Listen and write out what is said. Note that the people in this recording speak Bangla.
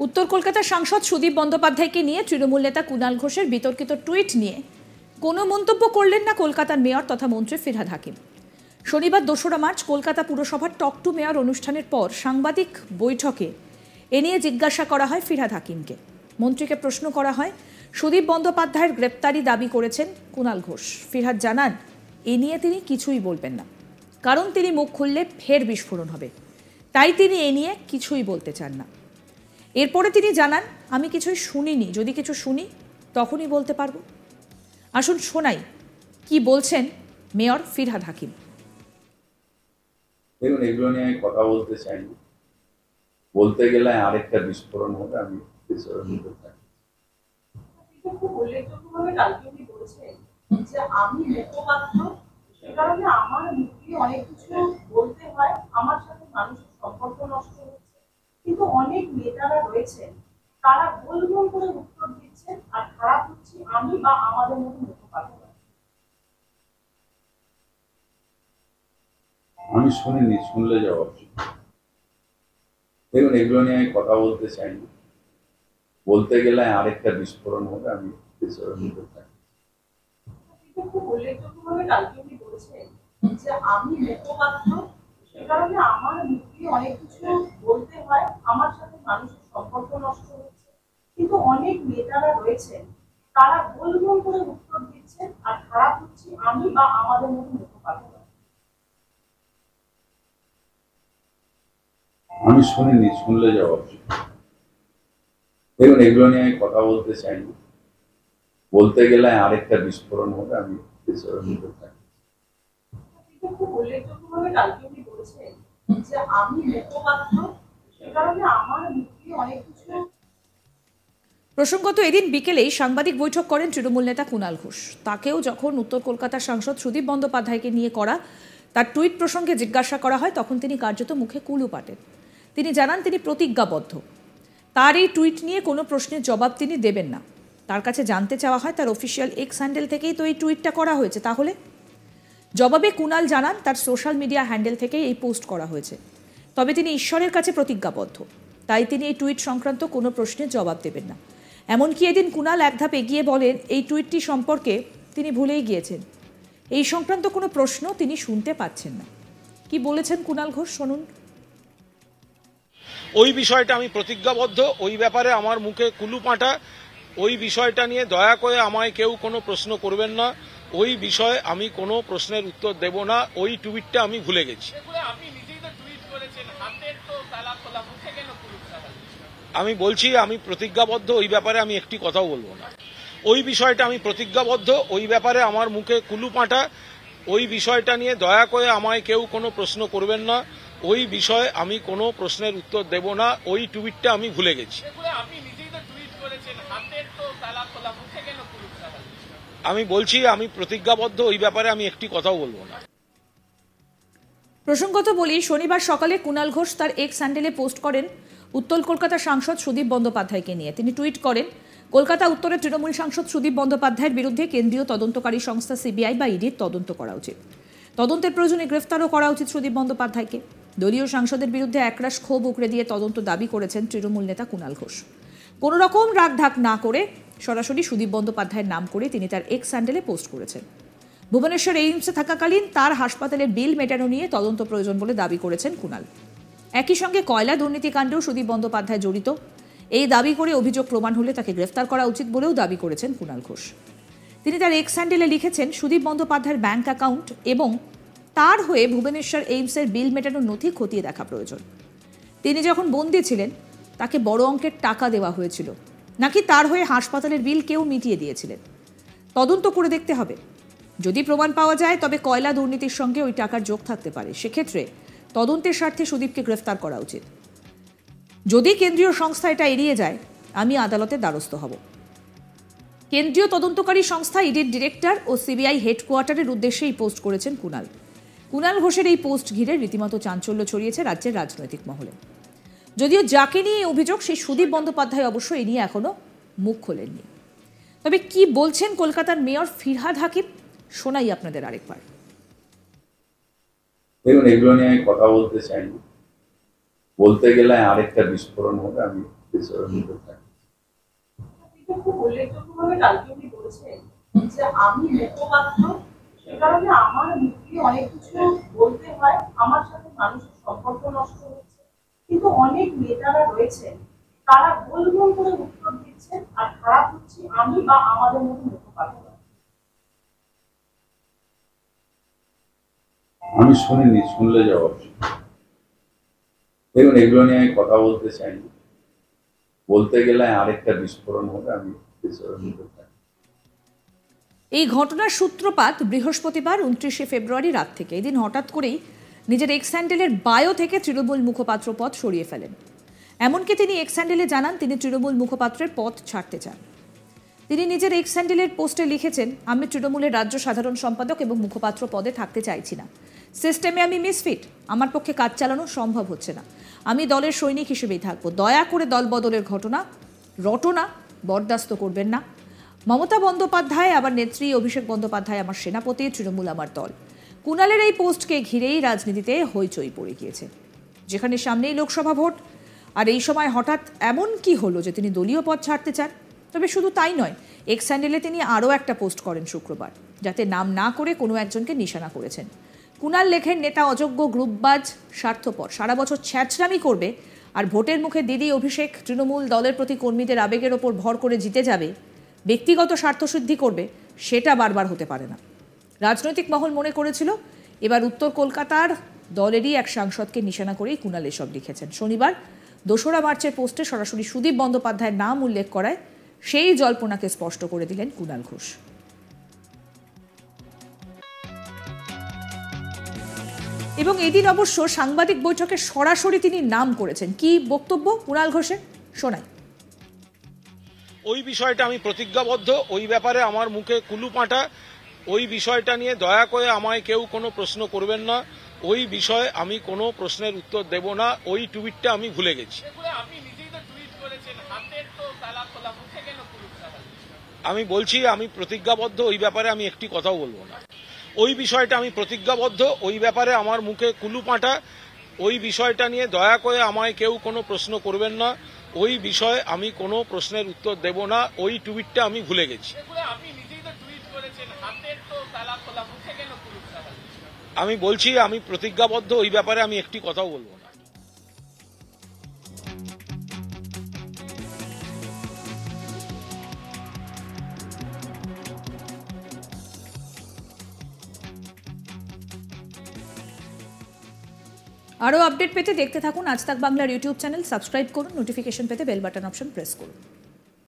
উত্তর কলকাতার সাংসদ সুদীপ বন্দ্যোপাধ্যায়কে নিয়ে তৃণমূল নেতা কুণাল ঘোষের বিতর্কিত টুইট নিয়ে কোনো মন্তব্য করলেন না কলকাতার মেয়র তথা মন্ত্রী ফিরহাদ হাকিম। শনিবার ২রা মার্চ কলকাতা পুরসভার টক টু মেয়র অনুষ্ঠানের পর সাংবাদিক বৈঠকে এ নিয়ে জিজ্ঞাসা করা হয় ফিরহাদ হাকিমকে। মন্ত্রীকে প্রশ্ন করা হয়, সুদীপ বন্দ্যোপাধ্যায়ের গ্রেপ্তারি দাবি করেছেন কুণাল ঘোষ। ফিরহাদ জানান, এ নিয়ে তিনি কিছুই বলবেন না, কারণ তিনি মুখ খুললে ফের বিস্ফোরণ হবে, তাই তিনি এ নিয়ে কিছুই বলতে চান না। এরপরে তিনি জানান, আমি কিছুই শুনিনি, যদি কিছু শুনি তখনই বলতে পারবো। আসুন শোনাই কি বলছেন মেয়র ফিরহাদ হাকিম। দেখুন, এগুলো নিয়ে আমি কথা বলতে চাই না, বলতে গেলে আরেকটা বিস্ফোরণ হবে। আমি কিন্তু অনেক নেতারা রয়েছেন, তারা গোলগোল করে উত্তর দিচ্ছেন, আর খারাপ হচ্ছে আমি বা আমাদের মতো মুখপাত্র। আমি শুনিনি, শুনলে জবাব। দেখুন, এগুলো নিয়ে আমি কথা বলতে চাই না, বলতে গেলে আরেকটা বিস্ফোরণ হবে। আমি খুব উল্লেখযোগ্যভাবে কালকে উনি বলেছেন যে আমি মুখপাত্র, সে কারণে আমার মুখে অনেক কিছু বলতে হয়, আমার সাথে মানুষের সম্পর্ক নষ্ট হচ্ছে। কিন্তু অনেক নেতারা রয়েছেন, তারা গোলগোল করে উত্তর দিচ্ছেন, আর খারাপ হচ্ছে আমি বা আমাদের মতো মুখপাত্র। আমি শুনিনি, শুনলে জবাব। দেখুন, এগুলো নিয়ে আমি কথা বলতে চাই না, বলতে গেলে আরেকটা বিস্ফোরণ হবে। আমি খুব উল্লেখযোগ্যভাবে কালকে উনি বলেছেন যে আমি মুখপাত্র, সে কারণে আমার মুখে অনেক কিছু। প্রসঙ্গত এদিন বিকেলেই সাংবাদিক বৈঠক করেন তৃণমূল নেতা কুণাল ঘোষ। তাকেও যখন উত্তর কলকাতার সাংসদ সুদীপ বন্দ্যোপাধ্যায়কে নিয়ে করা তার টুইট প্রসঙ্গে জিজ্ঞাসা করা হয়, তখন তিনি কার্যত মুখে কুলু পাটেন। তিনি জানান, তিনি প্রতিজ্ঞাবদ্ধ, তার এই টুইট নিয়ে কোনো প্রশ্নের জবাব তিনি দেবেন না। তার কাছে জানতে চাওয়া হয়, তার অফিসিয়াল এক্স হ্যান্ডেল থেকেই তো এই টুইটটা করা হয়েছে, তাহলে? জবাবে কুণাল জানান, তার সোশ্যাল মিডিয়া হ্যান্ডেল থেকেই এই পোস্ট করা হয়েছে, তবে তিনি ঈশ্বরের কাছে প্রতিজ্ঞাবদ্ধ, তাই তিনি এই টুইট সংক্রান্ত কোনো প্রশ্নের জবাব দেবেন না। এমনকি এদিন কুণাল এক ধাপ এগিয়ে বলেন, এই টুইটটি সম্পর্কে তিনি ভুলেই গিয়েছেন, এই সংক্রান্ত কোনো প্রশ্ন তিনি শুনতে পাচ্ছেন না। কি বলেছেন কুণাল ঘোষ, শুনুন। ওই বিষয়টা আমি প্রতিজ্ঞাবদ্ধ, ওই ব্যাপারে আমার মুখে কুলু পাঁটা, ওই বিষয়টা নিয়ে দয়া করে আমায় কেউ কোনো প্রশ্ন করবেন না, ওই বিষয়ে আমি কোনো প্রশ্নের উত্তর দেব না, ওই টুইটটা আমি ভুলে গেছি। আমি বলছি, আমি প্রতিজ্ঞাবদ্ধ, ওই ব্যাপারে আমি একটি কথাও বলবো না। ওই বিষয়টা আমি প্রতিজ্ঞাবদ্ধ, ওই ব্যাপারে আমার মুখে কুলু পাঁটা, ওই বিষয়টা নিয়ে দয়া করে আমায় কেউ কোনো প্রশ্ন করবেন না, ওই বিষয়ে আমি কোনো প্রশ্নের উত্তর দেব না, ওই টুইটটা আমি ভুলে গেছি। আমি বলছি, আমি প্রতিজ্ঞাবদ্ধ, ওই ব্যাপারে আমি একটি কথাও বলবো না। প্রসঙ্গত বলি, শনিবার সকালে কুণাল ঘোষ তার এক্স হ্যান্ডেলে পোস্ট করেন উত্তর কলকাতার সাংসদ সুদীপ বন্দ্যোপাধ্যায়কে নিয়ে। তিনি টুইট করেন, কলকাতা উত্তরের তৃণমূল সাংসদ সুদীপ বন্দ্যোপাধ্যায়ের বিরুদ্ধে কেন্দ্রীয় তদন্তকারী সংস্থা সিবিআই বা ইডির তদন্ত করা উচিত। তদন্তের প্রয়োজনে গ্রেফতারও করা উচিত সুদীপ বন্দ্যোপাধ্যায়কে। দলীয় সাংসদের বিরুদ্ধে একরাশ ক্ষোভ উগড়ে দিয়ে তদন্ত দাবি করেছেন তৃণমূল নেতা কুণাল ঘোষ। কোনো রকম রাগঢাক না করে সরাসরি সুদীপ বন্দ্যোপাধ্যায়ের নাম করে তিনি তার এক্স হ্যান্ডেলে পোস্ট করেছেন। ভুবনেশ্বর এইমসে থাকাকালীন তার হাসপাতালের বিল মেটানো নিয়ে তদন্ত প্রয়োজন বলে দাবি করেছেন কুণাল। একই সঙ্গে কয়লা দুর্নীতিকাণ্ডেও সুদীপ বন্দ্যোপাধ্যায় জড়িত, এই দাবি করে অভিযোগ প্রমাণ হলে তাকে গ্রেফতার করা উচিত বলেও দাবি করেছেন কুণাল ঘোষ। তিনি তার এক্স হ্যান্ডেলে লিখেছেন, সুদীপ বন্দ্যোপাধ্যায়ের ব্যাংক অ্যাকাউন্ট এবং তার হয়ে ভুবনেশ্বর এইমসের বিল মেটানোর নথি খতিয়ে দেখা প্রয়োজন। তিনি যখন বন্দী ছিলেন তাকে বড় অঙ্কের টাকা দেওয়া হয়েছিল, নাকি তার হয়ে হাসপাতালের বিল কেউ মিটিয়ে দিয়েছিলেন? তদন্ত করে দেখতে হবে। যদি প্রমাণ পাওয়া যায় তবে কয়লা দুর্নীতির সঙ্গে ওই টাকার যোগ থাকতে পারে, সেক্ষেত্রে তদন্তের স্বার্থে সুদীপকে গ্রেফতার করা উচিত। যদি কেন্দ্রীয় সংস্থা এটা এড়িয়ে যায়, আমি আদালতের দ্বারস্থ হব। কেন্দ্রীয় তদন্তকারী সংস্থা ইডির ডিরেক্টর ও সিবিআই হেডকোয়ার্টারের উদ্দেশ্যে এই পোস্ট করেছেন কুণাল। কুণাল ঘোষের এই পোস্ট ঘিরে রীতিমতো চাঞ্চল্য ছড়িয়েছে রাজ্যের রাজনৈতিক মহলে। যদিও যাকে নিয়ে অভিযোগ সেই সুদীপ বন্দ্যোপাধ্যায় অবশ্য এ নিয়ে এখনো মুখ খোলেননি। তবে কি বলছেন কলকাতার মেয়র ফিরহাদ হাকিম, শোনাই আপনাদের আরেকবার। দেখুন, এগুলো নিয়ে আমি কথা বলতে চাই না, বলতে গেলে আরেকটা বিস্ফোরণ হবে, আমি পেছনের মধ্যে থাকি। কিন্তু খুব উল্লেখযোগ্যভাবে কালকে উনি বলেছেন যে আমি মুখপাত্র, সে কারণে আমার মুখে অনেক কিছু বলতে হয়, আমার সাথে মানুষের সম্পর্ক নষ্ট হচ্ছে। কিন্তু অনেক নেতারা রয়েছেন, তারা গোল গোল করে উত্তর দিচ্ছেন, আর খারাপ হচ্ছে আমি বা আমাদের মতো মুখপাত্র। আমি শুনিনি, শুনলে জবাব। দেখুন, এগুলো নিয়ে আমি কথা বলতে চাই না। বলতে গেলে আরেকটা বিস্ফোরণ হবে, আমি পেছনের মধ্যে থাকি। এই ঘটনার সূত্রপাত বৃহস্পতিবার 29শে ফেব্রুয়ারি রাত থেকে। এদিন হঠাৎ করেই নিজের এক্স হ্যান্ডেলের বায়ো থেকে তৃণমূল মুখপাত্র পদ সরিয়ে ফেলেন। এমনকি তিনি এক্স হ্যান্ডেলে জানান তিনি তৃণমূল মুখপাত্রের পদ ছাড়তে চান। তিনি নিজের এক্স হ্যান্ডেলের পোস্টে লিখেছেন, আমি তৃণমূলের রাজ্য সাধারণ সম্পাদক এবং মুখপাত্র পদে থাকতে চাইছি না। সিস্টেমে আমি মিসফিট, আমার পক্ষে কাজ চালানো সম্ভব হচ্ছে না। আমি দলের সৈনিক হিসেবেই থাকবো। দয়া করে দল বদলের রটনা বরদাস্ত করবেন না। মমতা বন্দ্যোপাধ্যায় আবার নেত্রী, অভিষেক বন্দ্যোপাধ্যায় আমার সেনাপতি, তৃণমূল আমার দল। কুণালের এই পোস্টকে ঘিরেই রাজনীতিতে হইচই পড়ে গিয়েছে, যেখানে সামনেই লোকসভা ভোট। আর এই সময় হঠাৎ এমন কি হলো যে তিনি দলীয় পদ ছাড়তে চান? তবে শুধু তাই নয়, এক্স হ্যান্ডেলে তিনি আরও একটা পোস্ট করেন শুক্রবার, যাতে নাম না করে কোনো একজনকে নিশানা করেছেন। কুণাল লেখেন, নেতা অযোগ্য, গ্রুপবাজ, স্বার্থপর, সারা বছর ছ্যাঁচড়ামি করবে আর ভোটের মুখে দিদি অভিষেক তৃণমূল দলের প্রতি কর্মীদের আবেগের ওপর ভর করে জিতে যাবে, ব্যক্তিগত স্বার্থসিদ্ধি করবে, সেটা বারবার হতে পারে না। রাজনৈতিক মহল মনে করেছিল এবার উত্তর কলকাতার দলেরই এক সাংসদকে নিশানা করেই কুণাল এসব লিখেছেন। শনিবার 2রা মার্চের পোস্টে সরাসরি সুদীপ বন্দ্যোপাধ্যায়ের নাম উল্লেখ করায় সেই জল্পনাকে স্পষ্ট করে দিলেন কুণাল ঘোষ। এবং এদিন অবশ্য সাংবাদিক বৈঠকে সরাসরি তিনি নাম করেছেন। কি বক্তব্য কুণাল ঘোষের, শোনাই। ওই বিষয়টা আমি প্রতিজ্ঞাবদ্ধ, ওই ব্যাপারে আমার মুখে কুলুপাঁটা, ওই বিষয়টা নিয়ে দয়া করে আমায় কেউ কোনো প্রশ্ন করবেন না। ওই বিষয়ে আমি কোনো প্রশ্নের উত্তর দেব না। ওই টুইটটা আমি ভুলে গেছি। আমি বলছি আমি প্রতিজ্ঞাবদ্ধ, ওই ব্যাপারে আমি একটি কথাও বলবো না। ওই বিষয়টা আমি প্রতিজ্ঞাবদ্ধ, ওই ব্যাপারে আমার মুখে কুলুপাঁটা, ওই বিষয়টা নিয়ে দয়া করে আমায় কেউ কোনো প্রশ্ন করবেন না। ওই বিষয়ে আমি কোনো প্রশ্নের উত্তর দেব না। ওই টুইটটা আমি ভুলে গেছি। আমি বলছি আমি প্রতিজ্ঞাবদ্ধ, ওই ব্যাপারে আমি একটি কথাও বলবো না। আরও আপডেট পেতে দেখতে থাকুন আজ তাক বাংলার ইউটিউব চ্যানেল, সাবস্ক্রাইব করুন, নোটিফিকেশন পেতে বেল বাটন অপশন প্রেস করুন।